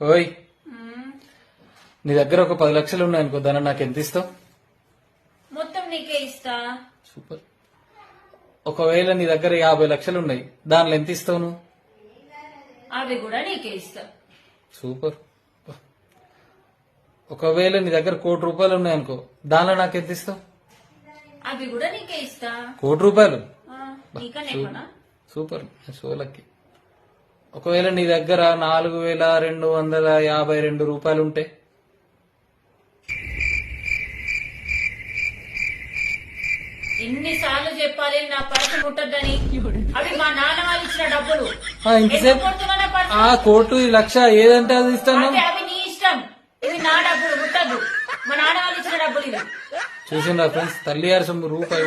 ఓయ్, నీ దగ్గర ఒక 10 లక్షలు ఉన్నాయనుకో, దాన్ని నాకు ఎంత ఇస్తావు? మొత్తం నీకే ఇస్తా. సూపర్. ఒకవేళ నీ దగ్గర 50 లక్షలు ఉన్నాయి, దానిలో ఎంత ఇస్తావు నువ్వు? అవి కూడా నీకే ఇస్తా. సూపర్. ఒకవేళ నీ దగ్గర 1 కోటి రూపాయలు ఉన్నాయనుకో, దానిలో నాకు ఎంత ఇస్తావు? అవి కూడా నీకే ఇస్తా. 1 కోటి రూపాయలు? నీకనే కొనా? సూపర్, సోలక్కి. ఒకవేళ నీ దగ్గర 4252 రూపాయలు ఉంటే? ఎన్నిసార్లు చెప్పాలి నా పర్సు ముట్టద్దని? అవి మా నాన్న వాళ్ళు ఇచ్చిన డబ్బులు. ఇంతసేపు ఎందుకు కొడుతున్నావు నా పర్సు? 1 కోటి 1 లక్ష ఏదంటే అది ఇస్తాను. అంటే అవి నీ ఇష్టం, ఇవి నా డబ్బులు ముట్టద్దు. మా నాన్న వాళ్ళు ఇచ్చిన డబ్బులు ఇవి. చూసిండ్రా ఫ్రెండ్స్, తల్లి గారి సొమ్ము రూపాయి